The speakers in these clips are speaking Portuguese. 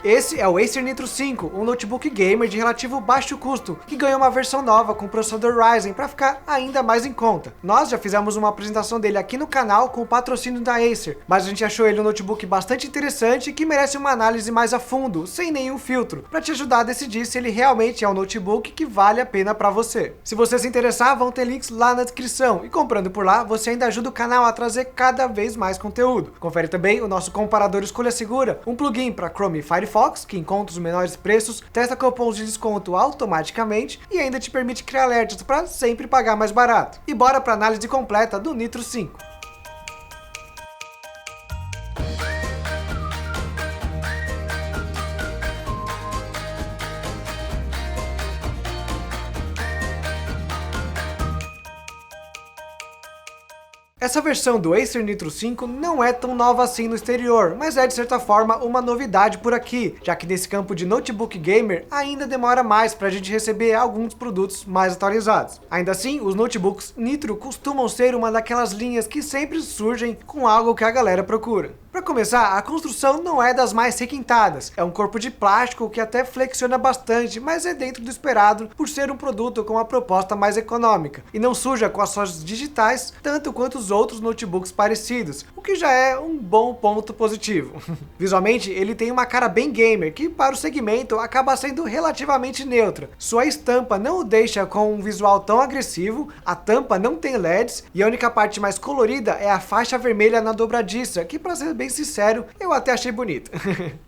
Esse é o Acer Nitro 5, um notebook gamer de relativo baixo custo, que ganhou uma versão nova com processador Ryzen para ficar ainda mais em conta. Nós já fizemos uma apresentação dele aqui no canal com o patrocínio da Acer, mas a gente achou ele um notebook bastante interessante e que merece uma análise mais a fundo, sem nenhum filtro, para te ajudar a decidir se ele realmente é um notebook que vale a pena para você. Se você se interessar, vão ter links lá na descrição, e comprando por lá, você ainda ajuda o canal a trazer cada vez mais conteúdo. Confere também o nosso comparador Escolha Segura, um plugin para Chrome e Firefox, que encontra os menores preços, testa cupons de desconto automaticamente e ainda te permite criar alertas para sempre pagar mais barato. E bora para a análise completa do Nitro 5. Essa versão do Acer Nitro 5 não é tão nova assim no exterior, mas é de certa forma uma novidade por aqui, já que nesse campo de notebook gamer ainda demora mais para a gente receber alguns produtos mais atualizados. Ainda assim, os notebooks Nitro costumam ser uma daquelas linhas que sempre surgem com algo que a galera procura. Para começar, a construção não é das mais requintadas, é um corpo de plástico que até flexiona bastante, mas é dentro do esperado por ser um produto com uma proposta mais econômica, e não suja com as suas digitais tanto quanto os outros notebooks parecidos, o que já é um bom ponto positivo. Visualmente, ele tem uma cara bem gamer, que para o segmento acaba sendo relativamente neutra. Sua estampa não o deixa com um visual tão agressivo, a tampa não tem LEDs, e a única parte mais colorida é a faixa vermelha na dobradiça, que para ser bem sincero, eu até achei bonito.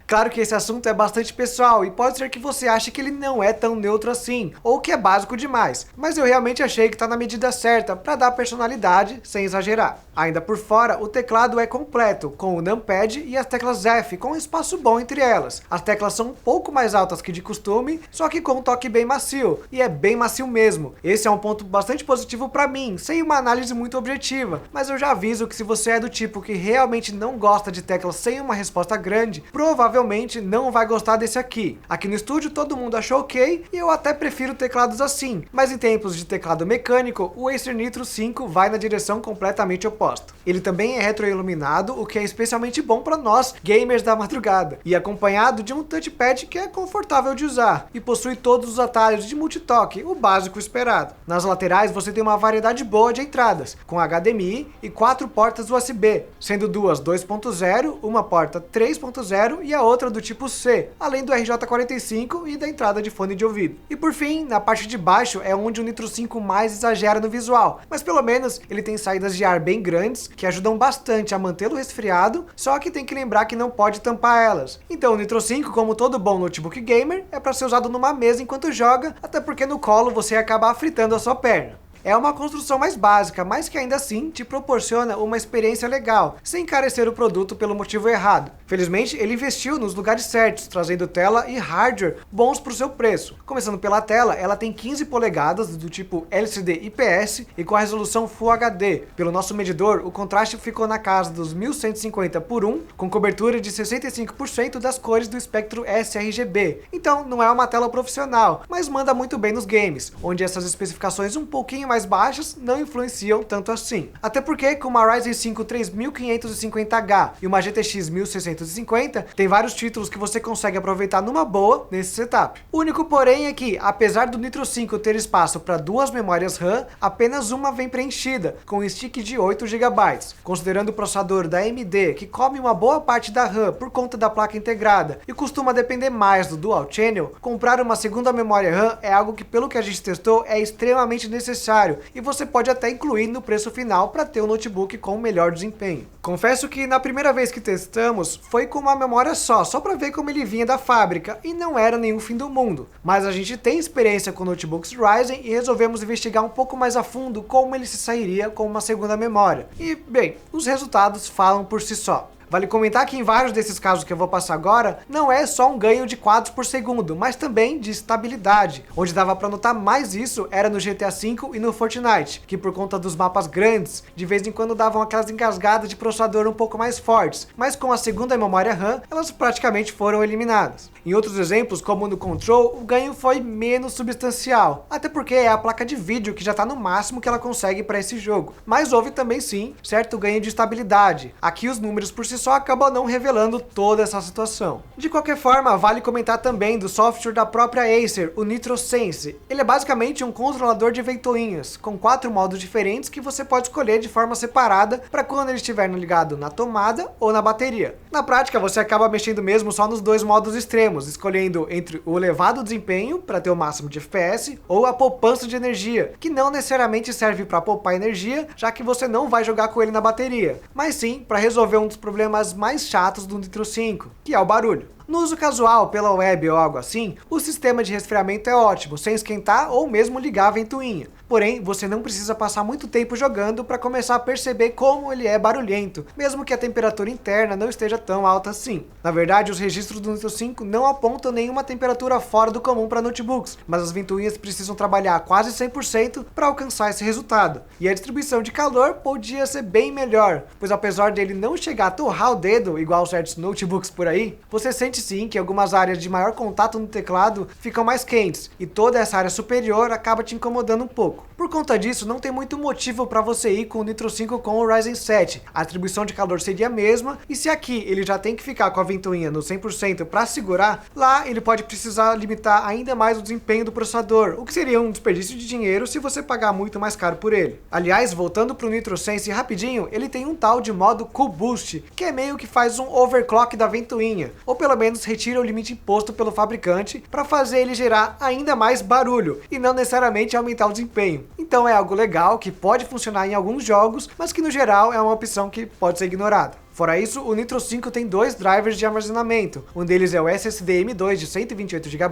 Claro que esse assunto é bastante pessoal e pode ser que você ache que ele não é tão neutro assim, ou que é básico demais, mas eu realmente achei que está na medida certa para dar personalidade sem exagerar. Ainda por fora, o teclado é completo, com o numpad e as teclas F com um espaço bom entre elas. As teclas são um pouco mais altas que de costume, só que com um toque bem macio, e é bem macio mesmo. Esse é um ponto bastante positivo para mim, sem uma análise muito objetiva, mas eu já aviso que se você é do tipo que realmente não gosta de teclas sem uma resposta grande, provavelmente não vai gostar desse aqui. Aqui no estúdio todo mundo achou ok, e eu até prefiro teclados assim, mas em tempos de teclado mecânico, o Acer Nitro 5 vai na direção completamente oposta. Ele também é retroiluminado, o que é especialmente bom para nós, gamers da madrugada, e acompanhado de um touchpad que é confortável de usar, e possui todos os atalhos de multitoque, o básico esperado. Nas laterais você tem uma variedade boa de entradas, com HDMI e 4 portas USB, sendo duas 2.0, uma porta 3.0 e a outra do tipo C, além do RJ45 e da entrada de fone de ouvido. E por fim, na parte de baixo é onde o Nitro 5 mais exagera no visual, mas pelo menos ele tem saídas de ar bem grandes, que ajudam bastante a mantê-lo resfriado, só que tem que lembrar que não pode tampar elas. Então o Nitro 5, como todo bom notebook gamer, é para ser usado numa mesa enquanto joga, até porque no colo você acaba fritando a sua perna. É uma construção mais básica, mas que ainda assim te proporciona uma experiência legal, sem encarecer o produto pelo motivo errado. Felizmente, ele investiu nos lugares certos, trazendo tela e hardware bons para o seu preço. Começando pela tela, ela tem 15 polegadas do tipo LCD IPS e com a resolução Full HD. Pelo nosso medidor, o contraste ficou na casa dos 1150 por 1, com cobertura de 65% das cores do espectro sRGB. Então, não é uma tela profissional, mas manda muito bem nos games, onde essas especificações um pouquinho mais baixas não influenciam tanto assim. Até porque com uma Ryzen 5 3550H e uma GTX 1650, tem vários títulos que você consegue aproveitar numa boa nesse setup. O único porém é que, apesar do Nitro 5 ter espaço para duas memórias RAM, apenas uma vem preenchida, com um stick de 8 GB. Considerando o processador da AMD, que come uma boa parte da RAM por conta da placa integrada e costuma depender mais do Dual Channel, comprar uma segunda memória RAM é algo que, pelo que a gente testou, é extremamente necessário, e você pode até incluir no preço final para ter um notebook com melhor desempenho. Confesso que na primeira vez que testamos foi com uma memória só para ver como ele vinha da fábrica, e não era nenhum fim do mundo, mas a gente tem experiência com notebooks Ryzen e resolvemos investigar um pouco mais a fundo como ele se sairia com uma segunda memória. E bem, os resultados falam por si só. Vale comentar que em vários desses casos que eu vou passar agora, não é só um ganho de quadros por segundo, mas também de estabilidade. Onde dava para notar mais isso era no GTA V e no Fortnite, que por conta dos mapas grandes, de vez em quando davam aquelas engasgadas de processador um pouco mais fortes, mas com a segunda memória RAM, elas praticamente foram eliminadas. Em outros exemplos, como no Control, o ganho foi menos substancial, até porque é a placa de vídeo que já está no máximo que ela consegue para esse jogo. Mas houve também sim, certo ganho de estabilidade. Aqui os números por si só acaba não revelando toda essa situação. De qualquer forma, vale comentar também do software da própria Acer, o NitroSense. Ele é basicamente um controlador de ventoinhas, com 4 modos diferentes que você pode escolher de forma separada para quando ele estiver ligado na tomada ou na bateria. Na prática, você acaba mexendo mesmo só nos dois modos extremos, escolhendo entre o elevado desempenho, para ter o máximo de FPS, ou a poupança de energia, que não necessariamente serve para poupar energia, já que você não vai jogar com ele na bateria, mas sim para resolver um dos problemas mais chatos do Nitro 5, que é o barulho. No uso casual, pela web ou algo assim, o sistema de resfriamento é ótimo, sem esquentar ou mesmo ligar a ventoinha. Porém, você não precisa passar muito tempo jogando para começar a perceber como ele é barulhento, mesmo que a temperatura interna não esteja tão alta assim. Na verdade, os registros do Nitro 5 não apontam nenhuma temperatura fora do comum para notebooks, mas as ventoinhas precisam trabalhar quase 100% para alcançar esse resultado. E a distribuição de calor podia ser bem melhor, pois apesar dele não chegar a torrar o dedo, igual certos notebooks por aí, você sente sim que algumas áreas de maior contato no teclado ficam mais quentes, e toda essa área superior acaba te incomodando um pouco. Por conta disso, não tem muito motivo para você ir com o Nitro 5 com o Ryzen 7. A distribuição de calor seria a mesma, e se aqui ele já tem que ficar com a ventoinha no 100% para segurar, lá ele pode precisar limitar ainda mais o desempenho do processador, o que seria um desperdício de dinheiro se você pagar muito mais caro por ele. Aliás, voltando para o Nitro Sense rapidinho, ele tem um tal de modo Cool Boost, que é meio que faz um overclock da ventoinha, ou pelo menos retira o limite imposto pelo fabricante para fazer ele gerar ainda mais barulho, e não necessariamente aumentar o desempenho. Então é algo legal que pode funcionar em alguns jogos, mas que no geral é uma opção que pode ser ignorada. Fora isso, o Nitro 5 tem dois drivers de armazenamento. Um deles é o SSD M2 de 128 GB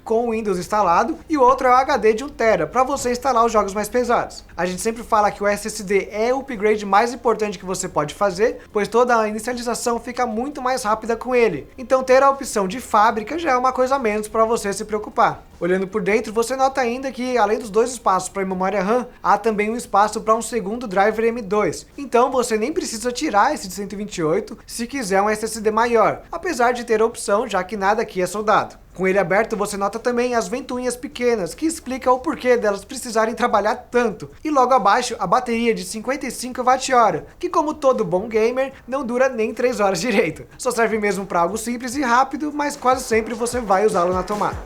com o Windows instalado, e o outro é o HD de 1 TB para você instalar os jogos mais pesados. A gente sempre fala que o SSD é o upgrade mais importante que você pode fazer, pois toda a inicialização fica muito mais rápida com ele. Então ter a opção de fábrica já é uma coisa a menos para você se preocupar. Olhando por dentro, você nota ainda que, além dos dois espaços para memória RAM, há também um espaço para um segundo driver M2. Então você nem precisa tirar esse de 128 se quiser um SSD maior, apesar de ter a opção, já que nada aqui é soldado. Com ele aberto, você nota também as ventoinhas pequenas, que explica o porquê delas precisarem trabalhar tanto. E logo abaixo, a bateria de 55 Wh, que como todo bom gamer, não dura nem 3 horas direito. Só serve mesmo para algo simples e rápido, mas quase sempre você vai usá-lo na tomada.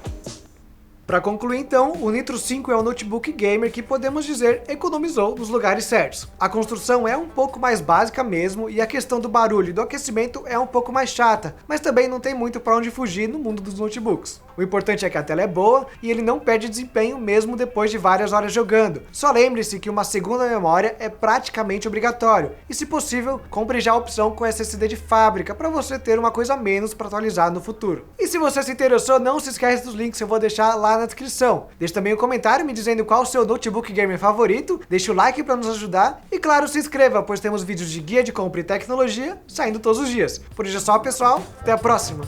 Para concluir então, o Nitro 5 é um notebook gamer que podemos dizer economizou nos lugares certos. A construção é um pouco mais básica mesmo, e a questão do barulho e do aquecimento é um pouco mais chata, mas também não tem muito para onde fugir no mundo dos notebooks. O importante é que a tela é boa e ele não perde desempenho mesmo depois de várias horas jogando. Só lembre-se que uma segunda memória é praticamente obrigatório, e se possível, compre já a opção com SSD de fábrica para você ter uma coisa a menos para atualizar no futuro. E se você se interessou, não se esquece dos links que eu vou deixar lá na descrição. Deixe também um comentário me dizendo qual o seu notebook gamer favorito, deixe o like para nos ajudar e claro, se inscreva, pois temos vídeos de guia de compra e tecnologia saindo todos os dias. Por hoje é só, pessoal, até a próxima!